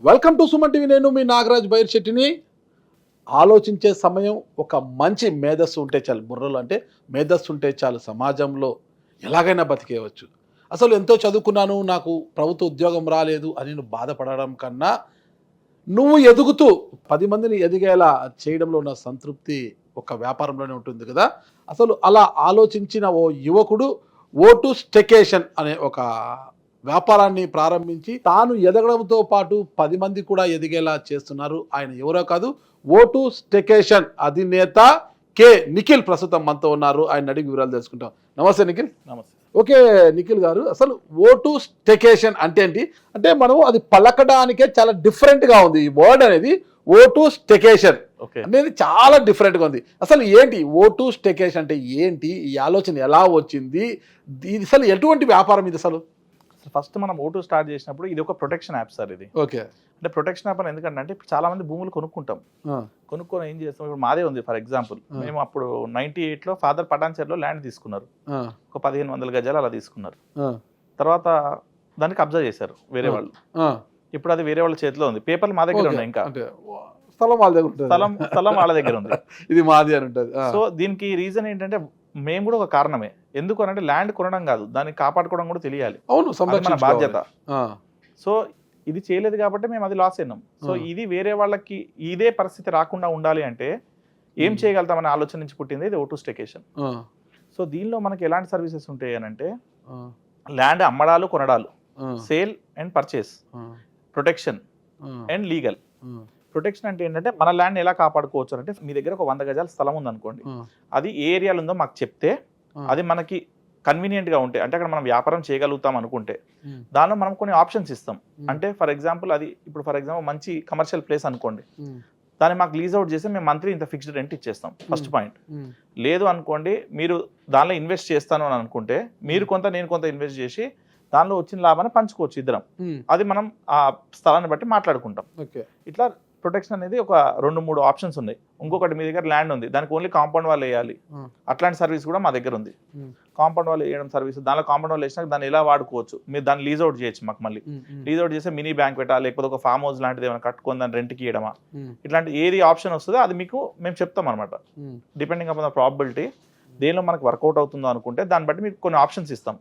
Welcome to Suman TV. నేను మీ నాగరాజ్ బైర్ శెట్టిని. ఆలోచించే సమయం ఒక మంచి మేధస్సు ఉంటే చాలు, బుర్రలు అంటే మేధస్సు ఉంటే చాలు, సమాజంలో ఎలాగైనా బతికేయవచ్చు. అసలు ఎంతో చదువుకున్నాను, నాకు ప్రభుత్వ ఉద్యోగం రాలేదు అని నువ్వు బాధపడడం కన్నా, నువ్వు ఎదుగుతూ 10 మందిని ఎదిగేలా చేయడంలో ఉన్న సంతృప్తి ఒక వ్యాపారంలోనే ఉంటుంది కదా. అసలు అలా ఆలోచించిన ఓ యువకుడు ఓటు స్టెకేషన్ అనే ఒక వ్యాపారాన్ని ప్రారంభించి తాను ఎదగడంతో పాటు 10 మంది కూడా ఎదిగేలా చేస్తున్నారు. ఆయన ఎవరో కాదు, ఓటు స్టెకేషన్ అధినేత కె నిఖిల్ ప్రస్తుతం మనతో ఉన్నారు. ఆయన అడిగి వివరాలు తెలుసుకుంటాం. నమస్తే నిఖిల్. నమస్తే. ఓకే నిఖిల్ గారు, అసలు ఓటు స్టెకేషన్ అంటే ఏంటి? అంటే మనం అది పలకడానికే చాలా డిఫరెంట్గా ఉంది. ఈ వర్డ్ అనేది ఓటు స్టెకేషన్ అనేది చాలా డిఫరెంట్గా ఉంది. అసలు ఏంటి ఓటు స్టెకేషన్ అంటే ఏంటి? ఈ ఆలోచన ఎలా వచ్చింది? ఇది అసలు ఎటువంటి వ్యాపారం ఇది అసలు? ఫస్ట్ మనం ఓటు స్టార్ట్ చేసినప్పుడు ఇది ఒక ప్రొటెక్షన్ యాప్ సార్. ఇది ఓకే, అంటే ప్రొటెక్షన్ యాప్ అని ఎందుకంటే అంటే చాలా మంది భూములు కొనుక్కుంటాం. కొనుక్కొని ఏం చేస్తాం, ఇప్పుడు మాదే ఉంది ఫర్ ఎగ్జాంపుల్. మేము అప్పుడు 98లో ఫాదర్ పటాన్చేరులో ల్యాండ్ తీసుకున్నారు. ఒక 1500 గజాలు అలా తీసుకున్నారు. తర్వాత దాన్ని కబ్జా చేశారు వేరే వాళ్ళు. ఇప్పుడు అది వేరే వాళ్ళ చేతిలో ఉంది. పేపర్లు మా దగ్గర ఉన్నాయి. ఇంకా స్థలం వాళ్ళ దగ్గర ఉంటుంది. స్థలం వాళ్ళ దగ్గర ఉంది. ఇది మాది అని ఉంటుంది. సో దీనికి రీజన్ ఏంటంటే మేము కూడా ఒక కారణమే. ఎందుకు అంటే ల్యాండ్ కొనడం కాదు, దాన్ని కాపాడుకోవడం కూడా తెలియాలి. అవును, మన బాధ్యత. సో ఇది చేయలేదు కాబట్టి మేము అది లాస్ అయినాం. సో ఇది వేరే వాళ్ళకి ఇదే పరిస్థితి రాకుండా ఉండాలి అంటే ఏం చేయగలుగుతామనే ఆలోచన నుంచి పుట్టింది ఇది ఓటు స్టెకేషన్. సో దీనిలో మనకి ఎలాంటి సర్వీసెస్ ఉంటాయి అని అంటే ల్యాండ్ అమ్మడాలు, కొనడాలు, sale and purchase, protection and legal. Protection అంటే ఏంటంటే మన ల్యాండ్ ఎలా కాపాడుకోవచ్చు అంటే, మీ దగ్గర ఒక 100 గజాల స్థలం ఉందనుకోండి, అది ఏ ఏరియాలో ఉందో మాకు చెప్తే అది మనకి కన్వీనియంట్గా ఉంటే, అంటే అక్కడ మనం వ్యాపారం చేయగలుగుతాం అనుకుంటే దానిలో మనం కొన్ని ఆప్షన్స్ ఇస్తాం. అంటే ఫర్ ఎగ్జాంపుల్ అది ఇప్పుడు ఫర్ ఎగ్జాంపుల్ మంచి కమర్షియల్ ప్లేస్ అనుకోండి, దాన్ని మాకు లీజ్ అవుట్ చేస్తే మేము మంత్లీ ఇంత ఫిక్స్డ్ రెంట్ ఇచ్చేస్తాం. First point. లేదు అనుకోండి, మీరు దానిలో ఇన్వెస్ట్ చేస్తాను అని అనుకుంటే మీరు కొంత నేను కొంత ఇన్వెస్ట్ చేసి దానిలో వచ్చిన లాభాన్ని పంచుకోవచ్చు ఇద్దరం. అది మనం ఆ స్థలాన్ని బట్టి మాట్లాడుకుంటాం. ఇట్లా ప్రొటెక్షన్ అనేది ఒక 2-3 ఆప్షన్స్ ఉన్నాయి. ఇంకొకటి, మీ దగ్గర ల్యాండ్ ఉంది, దానికి ఓన్లీ కాంపౌండ్ వాళ్ళు వేయాలి, అట్లాంటి సర్వీస్ కూడా మా దగ్గర ఉంది. కాంపౌండ్ వాళ్ళు వేయడం సర్వీస్, దానిలో కాంపౌండ్ వాళ్ళు వేసినాక దాన్ని ఎలా వాడుకోవచ్చు, మీరు దాన్ని లీజ్ అవుట్ చేయొచ్చు మాకు. మళ్ళీ లీజ్ అవుట్ చేస్తే మినీ బ్యాంక్ పెట్టాలి, లేకపోతే ఒక ఫామ్ హౌస్ లాంటిది ఏమైనా కట్టుకొని దాన్ని రెంట్కి ఇవ్వడమా, ఇట్లాంటి ఏది ఆప్షన్ వస్తుందో అది మీకు మేము చెప్తాం అనమాట. డిపెండింగ్ అపాన్ ద ప్రాబిలిటీ దేనిలో మనకు వర్కౌట్ అవుతుందో అనుకుంటే దాన్ని బట్టి మీకు కొన్ని ఆప్షన్స్ ఇస్తాం,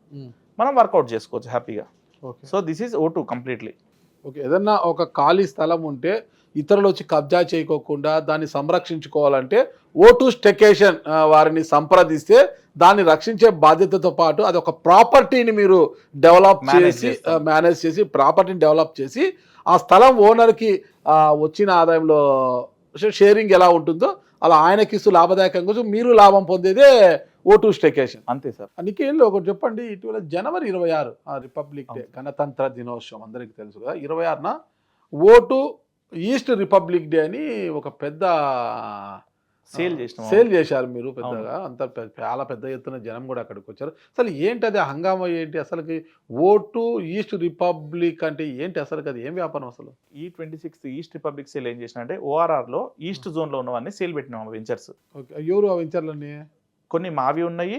మనం వర్కౌట్ చేసుకోవచ్చు హ్యాపీగా. So this is vote completely. Okay, ఏదన్నా ఒక ఖాళీ స్థలం ఉంటే ఇతరులు వచ్చి కబ్జా చేయకోకుండా దాన్ని సంరక్షించుకోవాలంటే ఓటు స్టెకేషన్ వారిని సంప్రదిస్తే దాన్ని రక్షించే బాధ్యతతో పాటు అది ఒక ప్రాపర్టీని మీరు డెవలప్ చేసి మేనేజ్ చేసి ప్రాపర్టీని డెవలప్ చేసి ఆ స్థలం ఓనర్కి వచ్చిన ఆదాయంలో షేరింగ్ ఎలా ఉంటుందో అలా ఆయనకి ఇస్తూ లాభదాయకంగా మీరు లాభం పొందేదే ఓటు స్టెకేషన్. అంతే సార్. నిఖిల్, ఒకటి చెప్పండి, ఇటీవల జనవరి 26 రిపబ్లిక్ డే, గణతంత్ర దినోత్సవం అందరికీ తెలుసు కదా. 26న ఓటు ఈస్ట్ రిపబ్లిక్ డే అని ఒక పెద్ద సేల్ చేశారు మీరు పెద్దగా. అంత చాలా పెద్ద ఎత్తున జనం కూడా అక్కడికి వచ్చారు. అసలు ఏంటి అది హంగామా ఏంటి? అసలుకి ఓటు ఈస్ట్ రిపబ్లిక్ అంటే ఏంటి? అసలు అది ఏం వ్యాపారం అసలు? ఈ 26th ఈస్ట్ రిపబ్లిక్ సేల్ ఏం చేసిన అంటే ఓఆర్ఆర్లో ఈస్ట్ జోన్లో ఉన్నవన్నీ సేల్ పెట్టినాం వెంచర్స్. ఓకే, ఎవరు ఆ వెంచర్లన్నీ? కొన్ని మావి ఉన్నాయి,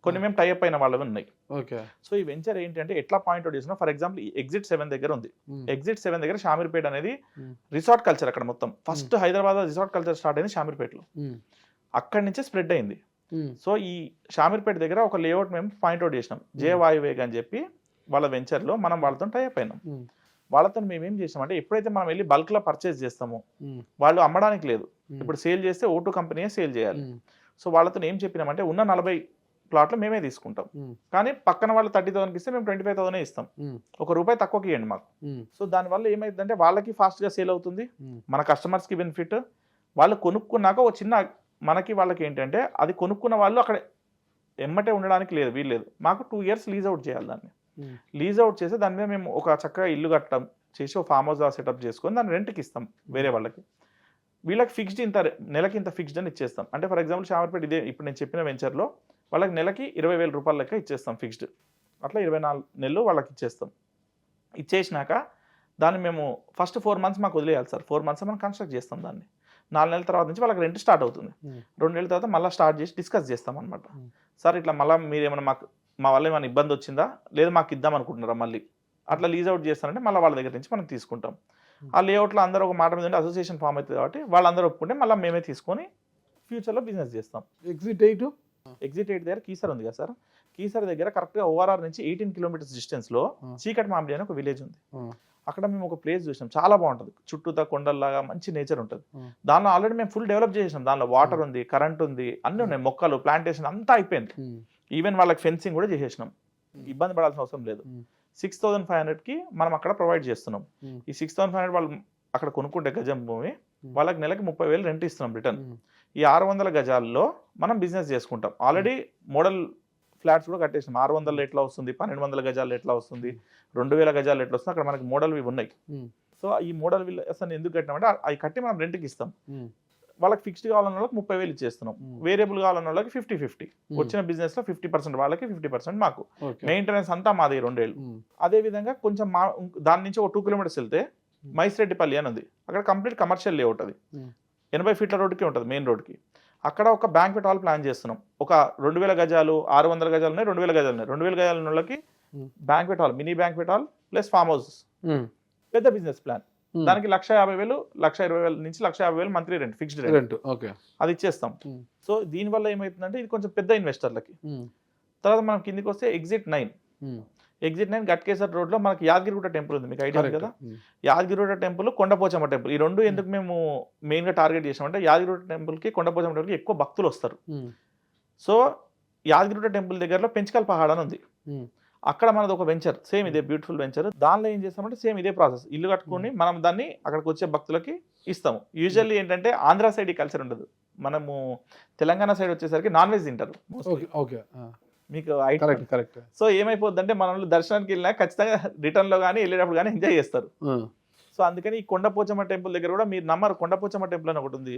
కొన్ని మేము టైఅప్ అయిన వాళ్ళవి ఉన్నాయి. ఓకే. సో ఈ వెంచర్ ఏంటంటే ఎట్లా పాయింట్అవుట్ చేసినా, ఫర్ ఎగ్జాంపుల్ ఎగ్జిట్ 7 దగ్గర ఉంది. ఎగ్జిట్ 7 దగ్గర షామీర్పేట అనేది రిసార్ట్ కల్చర్. అక్కడ మొత్తం first Hyderabad resort culture start అయింది షామీర్పేటలో, అక్కడి నుంచే స్ప్రెడ్ అయింది. సో ఈ షామీర్పేట దగ్గర ఒక లేఅవుట్ మేము పాయింట్అవుట్ చేసినాం, జే వాయువేగ్ అని చెప్పి వాళ్ళ వెంచర్లో మనం వాళ్ళతో టైఅప్ అయినాం. వాళ్ళతో మేము ఏం చేసాం అంటే, ఎప్పుడైతే మనం వెళ్ళి బల్క్లో పర్చేస్ చేస్తామో వాళ్ళు అమ్మడానికి లేదు, ఇప్పుడు సేల్ చేస్తే ఓటు కంపెనీయే సేల్ చేయాలి. సో వాళ్ళతో ఏం చెప్పినామంటే, ఉన్న 40 ప్లాట్లు మేమే తీసుకుంటాం, కానీ పక్కన వాళ్ళు 30,000కి ఇస్తే మేము 25,000 ఇస్తాం, ₹1 తక్కువకి ఇవ్వండి మాకు. సో దానివల్ల ఏమైందంటే వాళ్ళకి ఫాస్ట్గా సేల్ అవుతుంది, మన కస్టమర్స్కి బెనిఫిట్. వాళ్ళు కొనుక్కున్నాక ఒక చిన్న మనకి వాళ్ళకి ఏంటంటే, అది కొనుక్కున్న వాళ్ళు అక్కడ ఎమ్మటే ఉండడానికి లేదు, వీల్లేదు, మాకు 2 years లీజ్ అవుట్ చేయాలి. దాన్ని లీజ్ అవుట్ చేసి దాని మీద మేము ఒక చక్కగా ఇల్లు కట్టడం చేసి ఒక ఫామ్ హౌస్ సెటప్ చేసుకొని దాన్ని రెంట్కి ఇస్తాం వేరే వాళ్ళకి. వీళ్ళకి ఫిక్స్డ్ ఇంత, నెలకి ఇంత ఫిక్స్డ్ అని ఇచ్చేస్తాం. అంటే ఫర్ ఎగ్జాంపుల్ షామీర్పేట ఇదే ఇప్పుడు నేను చెప్పిన వెంచర్లో వాళ్ళకి నెలకి 20,000 రూపాయల లెక్క ఇచ్చేస్తాం ఫిక్స్డ్. అట్లా 24 నెలలు వాళ్ళకి ఇచ్చేస్తాం. ఇచ్చేసినాక దాన్ని మేము ఫస్ట్ 4 months మాకు వదిలేయాలి సార్. 4 months మనం కన్స్ట్రక్ట్ చేస్తాం దాన్ని. 4 నెలల తర్వాత నుంచి వాళ్ళకి రెంట్ స్టార్ట్ అవుతుంది. 2 నెలల తర్వాత మళ్ళీ స్టార్ట్ చేసి డిస్కస్ చేస్తాం అనమాట. సార్ ఇట్లా మళ్ళీ మీరేమైనా మా వల్ల ఏమైనా ఇబ్బంది వచ్చిందా, లేదు మాకు ఇద్దాం అనుకుంటున్నారా మళ్ళీ, అట్లా లీజ్ అవుట్ చేస్తానంటే మళ్ళీ వాళ్ళ దగ్గర నుంచి మనం తీసుకుంటాం. ఆ లేఅవుట్లో అందరూ ఒక మాట మీద అసోసియేషన్ ఫామ్ అవుతుంది కాబట్టి వాళ్ళందరూ ఒప్పుకుంటే మళ్ళీ మేమే తీసుకొని ఫ్యూచర్లో బిజినెస్ చేస్తాం. ఎగ్జిట్ 8 ఎగ్జిట్ 8 దగ్గర కీసర్ ఉంది కదా సార్, కీసర్ దగ్గర కరెక్ట్గా ఓఆర్ఆర్ నుంచి 18 కిలోమీటర్స్ డిస్టెన్స్లో చీకటి మామిడి అని ఒక విలేజ్ ఉంది. అక్కడ మేము ఒక ప్లేస్ చూసాం, చాలా బాగుంటుంది, చుట్టూతా కొండల్లాగా మంచి నేచర్ ఉంటుంది. దానిలో ఆల్రెడీ మేము ఫుల్ డెవలప్ చేసాం, దానిలో వాటర్ ఉంది, కరెంట్ ఉంది, అన్నీ ఉన్నాయి, మొక్కలు, ప్లాంటేషన్ అంతా అయిపోయింది. ఈవెన్ వాళ్ళకి ఫెన్సింగ్ కూడా చేసేసినాం, ఇబ్బంది పడాల్సిన అవసరం లేదు. 6,500కి మనం అక్కడ ప్రొవైడ్ చేస్తున్నాం. ఈ 6,500 వాళ్ళు అక్కడ కొనుక్కుంటే గజం భూమి, వాళ్ళకి నెలకి 30,000 రెంట్ ఇస్తున్నాం రిటర్న్. ఈ 600 గజాల్లో మనం బిజినెస్ చేసుకుంటాం. ఆల్రెడీ మోడల్ ఫ్లాట్స్ కూడా కట్టేసాం. 600 ఎట్లా వస్తుంది, 1200 గజాలు ఎట్లా వస్తుంది, 2000 గజాలు ఎట్లా వస్తుంది, అక్కడ మనకి మోడల్ ఇవి ఉన్నాయి. సో ఈ మోడల్ విల్లాస్ అని ఎందుకు కట్టినామంటే అవి కట్టి మనం రెంట్కి ఇస్తాం. వాళ్ళకి ఫిక్స్డ్ కావాలన్న వాళ్ళకి 30,000 ఇచ్చేస్తున్నాం, వేరియబుల్ కావాలన్న వాళ్ళకి 50-50. వచ్చిన బిజినెస్ లో 50% వాళ్ళకి, 50% మాకు. మెయింటెనెన్స్ అంతా మాది 2 ఏళ్ళు. అదే విధంగా కొంచెం దాని నుంచి ఒక 2 కిలోమీటర్స్ వెళ్తే మైసిరెడ్డిపల్లి అని ఉంది, అక్కడ కంప్లీట్ కమర్షియల్ లేఅవుట్, అది 80 ఫీట్ల రోడ్డుకి ఉంటుంది, మెయిన్ రోడ్కి. అక్కడ ఒక బ్యాంక్వెట్ హాల్ ప్లాన్ చేస్తున్నాం. ఒక 2000 గజాలు, 600 గజాలు ఉన్నాయి, 2000 గజాలు ఉన్నాయి. 2000 గజాల వాళ్ళకి banquet hall, mini banquet hall plus farm house, పెద్ద బిజినెస్ ప్లాన్. దానికి 1,50,000, 1,20,000 నుంచి 1,50,000 మంత్లీ రెంట్, ఫిక్స్డ్ రెంట్, అది ఇచ్చేస్తాం. సో దీనివల్ల ఏమవుతుందంటే ఇది కొంచెం పెద్ద ఇన్వెస్టర్లకి. తర్వాత మనం కిందికి వస్తే ఎగ్జిట్ 9 గట్కేసర్ రోడ్ లో మనకి యాదగిరిగుట్ట టెంపుల్ ఉంది, మీకు ఐడియా ఉంది కదా. యాదగిరిగుట్ట టెంపుల్, కొండపోచమ్మ టెంపుల్, ఈ రెండు ఎందుకు మేము మెయిన్ గా టార్గెట్ చేసామంటే యాదగిరిగుట్ట టెంపుల్ కి, కొండపోచమ్మ టెంపుల్ కి ఎక్కువ భక్తులు వస్తారు. సో యాదగిరిగుట్ట టెంపుల్ దగ్గరలో పెంచకల్ పహాడ్ అని ఉంది, అక్కడ మనది ఒక వెంచర్, సేమ్ ఇదే బ్యూటిఫుల్ వెంచర్. దానిలో ఏం చేస్తామంటే సేమ్ ఇదే ప్రాసెస్, ఇల్లు కట్టుకుని మనం దాన్ని అక్కడికి వచ్చే భక్తులకి ఇస్తాము. యూజువల్లీ ఏంటంటే ఆంధ్ర సైడ్ ఈ కల్చర్ ఉండదు, మనము తెలంగాణ సైడ్ వచ్చేసరికి నాన్ వెజ్ తింటారు, మీకు కరెక్ట్. సో ఏమైపోద్ది అంటే మనం దర్శనానికి వెళ్ళినా ఖచ్చితంగా రిటర్న్ లో కానీ వెళ్ళేటప్పుడు కానీ ఎంజాయ్ చేస్తారు. సో అందుకని ఈ కొండపోచమ్మ టెంపుల్ దగ్గర కూడా మీరు నమ్మరు, కొండపోచమ్మ టెంపుల్ అని ఒకటి ఉంది,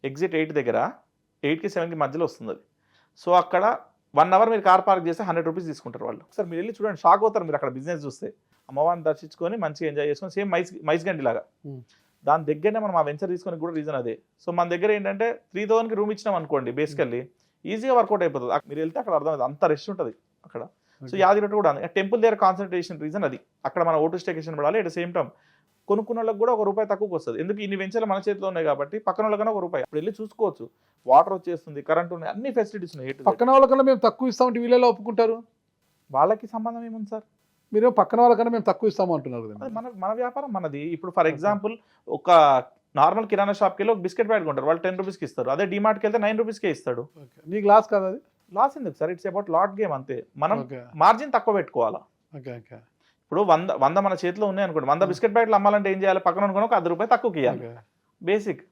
ఎగ్జిట్ 8 దగ్గర, 8కి 7కి మధ్యలో వస్తుంది అది. సో అక్కడ 1 అవర్ మీరు కార్ పార్క్ చేస్తే 100 రూపీస్ తీసుకుంటారు వాళ్ళు. సార్ మీరు వెళ్ళి చూడండి, షాక్ అవుతారు మీరు అక్కడ బిజినెస్ చూస్తే. అమ్మవారిని దర్శించుకొని మంచిగా ఎంజాయ్ చేసుకొని, సేమ్ మైస్గండి లాగా దాని దగ్గరనే మనం ఆ వెంచర్ తీసుకొని కూడా రీజన్ అదే. సో మన దగ్గర ఏంటంటే 3,000కి రూమ్ ఇచ్చినాం అనుకోండి, బేసికల్లీ ఈజీగా వర్కౌట్ అయిపోతుంది. మీరు వెళ్తే అక్కడ అర్థమైంది, అంత రెస్ట్ ఉంటుంది అక్కడ. సో యాదగిరి కూడా టెంపుల్ దగ్గర కాన్సన్ట్రేషన్ రీజన్ అది, అక్కడ మన ఓటు స్టేకేషన్ పడాలి. అట్ సేమ్ టైం కొనుక్కున్న వాళ్ళకి కూడా ₹1 తక్కువకి వస్తుంది. ఎందుకు, ఇన్ని వెంచర్లు మన చేతిలో ఉన్నాయి కాబట్టి పక్కన వాళ్ళకన్నా ₹1 అప్పుడు వెళ్ళి చూసుకోవచ్చు. వాటర్ వచ్చేస్తుంది, కరెంట్ ఉన్నాయి, అన్ని ఫెసిలిటీస్ ఉన్నాయి. పక్కన వాళ్ళకన్నా మేము తక్కువ ఇస్తామంటే వీళ్ళలో ఒప్పుకుంటారు, వాళ్ళకి సంబంధం ఏముంది సార్? మీరు పక్కన వాళ్ళకన్నా మేము తక్కువ ఇస్తాము అంటున్నారు కదా. మన వ్యాపారం మనది. ఇప్పుడు ఫర్ ఎగ్జాంపుల్ ఒక నార్మల్ కిరాణా షాప్కి వెళ్ళి ఒక బిస్కెట్ ప్యాకెట్ కొంటారు, వాళ్ళు 10 రూపీస్కి ఇస్తారు. అదే డిమార్ట్కి వెళ్తే 9 రూపీస్కే ఇస్తాడు. నీకు లాస్ కాదు అది? లాస్ ఎందుకు sir, it's about lot game అంతే. మనం మార్జిన్ తక్కువ పెట్టుకోవాలా. ఇప్పుడు 100 మన చేతిలో ఉన్నాయి అనుకోండి, 100 బిస్కెట్ ప్యాకెట్లు అమ్మాలంటే ఏం చేయాలి, పక్కన అనుకుని ఒక ₹10 తక్కువకి ఇవ్వాలి, బేసిక్.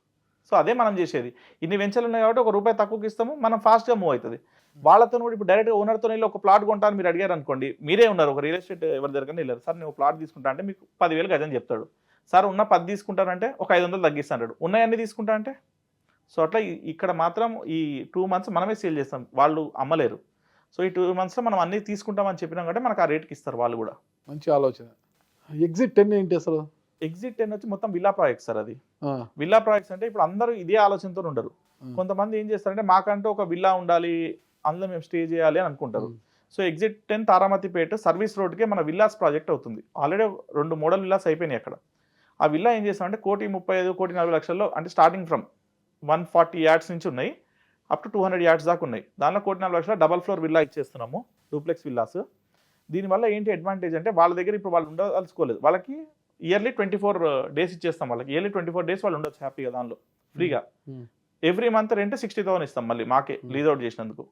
సో అదే మనం చేసేది. ఇన్ని వెంచర్లు ఉన్నాయి కాబట్టి ₹1 తక్కువకి ఇస్తాము, మనం ఫాస్ట్గా మూవ్ అవుతుంది. వాళ్ళతో కూడా ఇప్పుడు డైరెక్ట్గా ఓనర్తో వెళ్ళి ఒక ప్లాట్ కొంటాను మీరు అడిగారు అనుకోండి, మీరే ఉన్నారు ఒక రియల్ ఎస్టేట్ ఎవరి దగ్గర వెళ్ళారు, సార్ నేను ప్లాట్ తీసుకుంటా అంటే మీకు 10,000 గజం చెప్తాడు. సార్ ఉన్న 10 తీసుకుంటానంటే ఒక 500 తగ్గిస్తాడు, ఉన్నాయన్నీ తీసుకుంటా అంటే. సో అట్లా ఇక్కడ మాత్రం ఈ 2 మంత్స్ మనమే సేల్ చేస్తాం, వాళ్ళు అమ్మలేరు. సో ఈ 2 మంత్స్లో మనం అన్ని తీసుకుంటామని చెప్పినాం కాబట్టి మనకు ఆ రేట్కి ఇస్తారు వాళ్ళు కూడా. మంచి ఆలోచన. ఎగ్జిట్ 10 ఏంటి అసలు? ఎగ్జిట్ 10 వచ్చి మొత్తం విల్లా ప్రాజెక్ట్స్ సార్. అది విల్లా ప్రాజెక్ట్స్ అంటే ఇప్పుడు అందరూ ఇదే ఆలోచనతో ఉండరు. కొంతమంది ఏం చేస్తారంటే మాకంటూ ఒక విల్లా ఉండాలి, అందులో మేము స్టే చేయాలి అని అనుకుంటారు. సో ఎగ్జిట్ 10 తారామతిపేట సర్వీస్ రోడ్కే మన విల్లాస్ ప్రాజెక్ట్ అవుతుంది. ఆల్రెడీ 2 మోడల్ విల్లాస్ అయిపోయినాయి అక్కడ. ఆ విల్లా ఏం చేస్తామంటే 1,35 1,40 లక్షల్లో, అంటే స్టార్టింగ్ ఫ్రమ్ 140 యార్డ్స్ నుంచి ఉన్నాయి అప్ టు 200 యార్డ్స్ దాకా ఉన్నాయి. దానిలో 1,40 లక్షల డబల్ ఫ్లోర్ విల్లా ఇచ్చేస్తున్నాము, డూప్లెక్స్ విల్లాస్. దీనివల్ల ఏంటి అడ్వాంటేజ్ అంటే వాళ్ళ దగ్గర ఇప్పుడు వాళ్ళు ఉండదలుచుకోలేదు, వాళ్ళకి ఇయర్లీ 24 డేస్ ఇచ్చేస్తాం. వాళ్ళకి ఇయర్లీ 24 డేస్ వాళ్ళు ఉండొచ్చు హ్యాపీగా దానిలో ఫ్రీగా. ఎవ్రీ మంత్ రెంట్ 60,000 ఇస్తాం మళ్ళీ మాకే లీజ్ అవుట్ చేసినందుకు.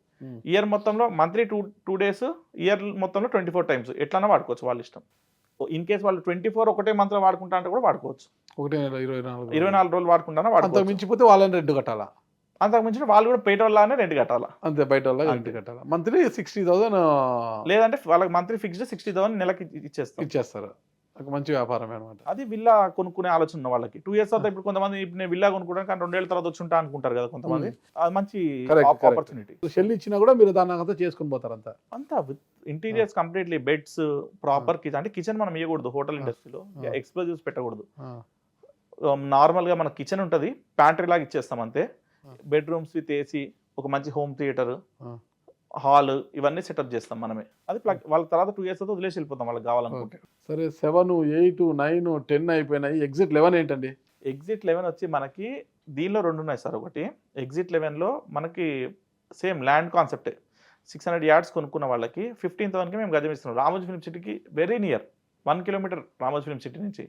ఇయర్ మొత్తంలో మంత్లీ 2 డేస్, ఇయర్ మొత్తంలో 24 టైమ్స్ ఎట్లన్నా వాడుకోవచ్చు వాళ్ళ ఇష్టం. ఇన్ కేస్ వాళ్ళు 24 ఒకటే మంత్లో వాడుకుంటా అంటే కూడా వాడుకోవచ్చు, 24 రోజులు వాడుకుంటానా వాడుకోవచ్చు. మించిపోతే వాళ్ళని రెంట్ కట్టాలా, అంతకు మించి వాళ్ళు కూడా పేట వాళ్ళనే రెంట్ కట్టాలా, అంతే బయట వాళ్ళ రెంట్ కట్టాలా. మంత్లీ 60,000 లేదంటే వాళ్ళకి మంత్లీ ఫిక్స్డ్ 60,000 నెలకి ఇచ్చేస్తారు. ఒక మంచి వ్యాపారం అనమాట. అది విల్లా కొనుక్కునే ఆలోచన ఉన్న వాళ్ళకి 2 years తర్వాత. ఇప్పుడు కొంతమంది ఇప్పుడు నేను విల్లా కొనుక్కుంటాను కానీ 2 ఏళ్ళ తర్వాత వచ్చి ఉంటా అనుకుంటారు కదా కొంతమంది, అది మంచి ఆపర్చునిటీ. షెల్ ఇచ్చినా కూడా మీరు దాని అంతా చేసుకుని పోతారు అంతా interiors completely, beds, proper kitchen. అంటే కిచెన్ మనం ఇవ్వకూడదు హోటల్ ఇండస్ట్రీలో, ఎక్స్ప్లోజివ్స్ పెట్టకూడదు. నార్మల్ గా మన కిచెన్ ఉంటుంది, ప్యాంట్రీ లాగా ఇచ్చేస్తాం అంతే. బెడ్రూమ్స్ విత్ ఏసీ, ఒక మంచి హోమ్ థియేటర్, హాల్ ఇవన్నీ సెటప్ చేస్తాం మనమే. అది వాళ్ళ తర్వాత 2 years తర్వాత వదిలేసి వెళ్ళిపోతాం వాళ్ళకి కావాలనుకుంటే. సరే 7, 8, 9, 10 అయిపోయినాయి. ఎగ్జిట్ 11 ఏంటండి? ఎగ్జిట్ 11 వచ్చి మనకి దీనిలో 2 ఉన్నాయి సార్. ఒకటి ఎగ్జిట్ 11లో మనకి సేమ్ ల్యాండ్ కాన్సెప్టే. 600 yards కొనుక్కున్న వాళ్ళకి 15,000కి మేము గజం ఇస్తున్నాం. రామోజీ ఫిల్మ్ సిటీకి very near, 1 kilometer Ramoji film city నుంచి.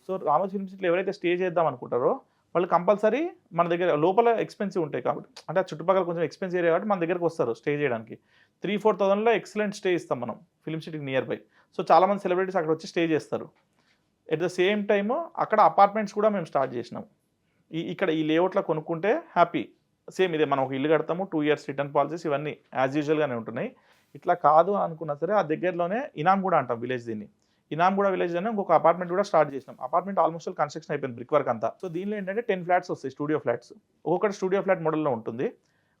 సో రామోజీ ఫిల్మ్ సిటీలో ఎవరైతే స్టే చేద్దాం అనుకుంటారో వాళ్ళు కంపల్సరీ మన దగ్గర లోపల ఎక్స్పెన్సివ్ ఉంటాయి కాబట్టి, అంటే ఆ చుట్టుపక్కల కొంచెం ఎక్స్పెన్సివ్ ఏరియా కాబట్టి మన దగ్గరకు వస్తారు స్టే చేయడానికి. 3-4,000లో ఎక్సలెంట్ స్టే ఇస్తాం మనం ఫిల్మ్ సిటీకి నియర్ బై. సో చాలామంది సెలబ్రిటీస్ అక్కడ వచ్చి స్టే చేస్తారు. ఎట్ ద సేమ్ టైమ్ అక్కడ అపార్ట్మెంట్స్ కూడా మేము స్టార్ట్ చేసినాం. ఇక్కడ ఈ లేఅవుట్లో కొనుక్కుంటే హ్యాపీ. సేమ్ ఇదే మనం ఒక ఇల్లు కడతాము, 2 years రిటర్న్ పాలసీస్ ఇవన్నీ యాజ్ యూజువల్గానే ఉంటున్నాయి. ఇట్లా కాదు అనుకున్నా సరే ఆ దగ్గరలోనే ఇనాంగూడ అంటాం విలేజ్, దీన్ని ఇనాంగూడ విలేజ్ అని ఇంకొక అపార్ట్మెంట్ కూడా స్టార్ట్ చేసినాం. అపార్ట్మెంట్ ఆల్మోస్ట్ కన్స్ట్రక్షన్ అయిపోయింది, బ్రిక్ వర్క్ అంతా. సో దీనిలో ఏంటంటే 10 flats వస్తాయి, స్టూడియో ఫ్లాట్స్. ఒక్కొక్కటి స్టూడియో ఫ్లాట్ మోడల్లో ఉంటుంది.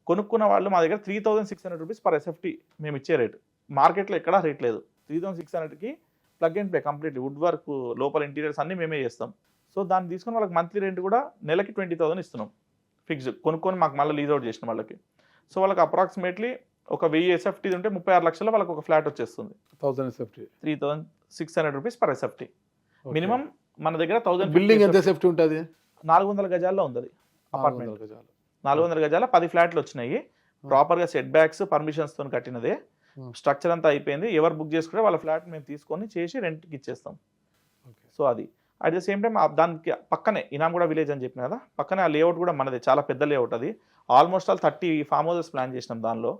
కొనుక్కున్న వాళ్ళు మా దగ్గర 3,600 rupees per SFT మేము ఇచ్చే రేటు. మార్కెట్లో ఎక్కడా రేట్ లేదు. 3,600కి plug and play complete wood work, లోపల ఇంటీరియర్స్ అన్నీ మేమే చేస్తాం. సో దాన్ని తీసుకుని వాళ్ళకి మంత్లీ రెంట్ కూడా నెలకి 20,000 ఇస్తున్నాం ఫిక్స్డ్. కొనుక్కొని మాకు మళ్ళీ లీజ్ అవుట్ చేసిన వాళ్ళకి. సో వాళ్ళకి అప్రాక్సిమేట్లీ ఒక 1000 SFT ఉంటే 36 లక్షల వాళ్ళకి ఒక ఫ్లాట్ వచ్చేస్తుంది. 1000 SFT, 3,600 rupees per SFT. Minimum మన దగ్గర 1000. బిల్డింగ్ ఎంత సేఫ్టీ ఉంటుంది? 400 గజాల్లో ఉంది అపార్ట్మెంట్. 400 గజాల 10 ఫ్లాట్లు వచ్చినాయి. ప్రాపర్గా సెట్ బ్యాక్స్ పర్మిషన్స్తో కట్టినదే. స్ట్రక్చర్ అంతా అయిపోయింది. ఎవరు బుక్ చేసుకుంటే వాళ్ళ ఫ్లాట్ మేము తీసుకొని చేసి రెంట్కి ఇచ్చేస్తాం. సో అది అట్ ద సేమ్ టైం దానికి పక్కనే ఇనాంగూడ విలేజ్ అని చెప్పిన కదా, పక్కనే ఆ లేఅవుట్ కూడా మనది, చాలా పెద్ద లేఅవుట్ అది. ఆల్మోస్ట్ 30 ఫామ్ హౌసెస్ ప్లాన్ చేసినాం. దానిలో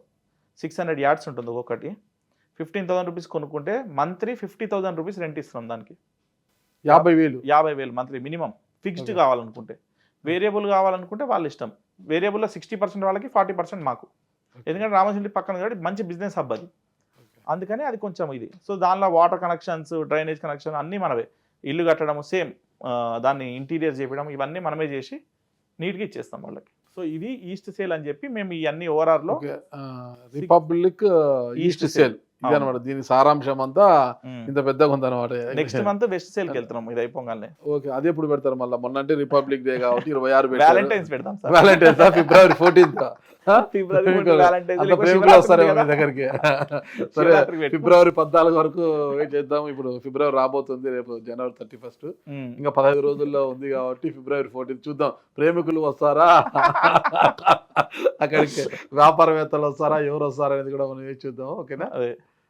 600 yards ఉంటుంది ఒక్కొక్కటి. 15,000 rupees కొనుక్కుంటే మంత్లీ 50,000 rupees రెంట్ ఇస్తున్నాం దానికి. 50,000 మంత్లీ మినిమం ఫిక్స్డ్ కావాలనుకుంటే. వేరియబుల్ కావాలనుకుంటే వాళ్ళ ఇష్టం. వేరియబుల్లో 60% వాళ్ళకి, 40% మాకు. ఎందుకంటే రామోజీ పక్కన కాబట్టి మంచి బిజినెస్ హబ్ అది, అందుకని అది కొంచెం ఇది. సో దానిలో వాటర్ కనెక్షన్స్, డ్రైనేజ్ కనెక్షన్ అన్నీ మనవే. ఇల్లు కట్టడం సేమ్, దాన్ని ఇంటీరియర్ చేయడం ఇవన్నీ మనమే చేసి నీట్గా ఇచ్చేస్తాం వాళ్ళకి. సో ఇది ఈస్ట్ సేల్ అని చెప్పి మేము ఇవన్నీ ఓఆర్ఆర్లో రిపబ్లిక్ ఈస్ట్ సేల్ ఇది అనమాట. దీని సారాంశం అంతా ఇంత పెద్దగా ఉంది అనమాట. నెక్స్ట్ మంత్ వెస్ట్ సేల్ కి వెళ్తున్నాం ఇది అయిపోగానే. ఓకే, అది ఎప్పుడు పెడతారు మళ్ళీ? మొన్న అంటే రిపబ్లిక్ డే కాబట్టి 26 వ్యాలంటైన్స్ పెడతాం సార్. వ్యాలంటైన్స్ February 14th వస్తారు మీ దగ్గరికి. సరే, February 14 వరకు వెయిట్ చేద్దాం. ఇప్పుడు ఫిబ్రవరి రాబోతుంది, రేపు January 31st. ఇంకా 15 రోజుల్లో ఉంది కాబట్టి February 14 చూద్దాం. ప్రేమికులు వస్తారా అక్కడికి, వ్యాపారవేత్తలు వస్తారా, ఎవరు వస్తారా అనేది కూడా మనం చూద్దాం. ఓకేనా?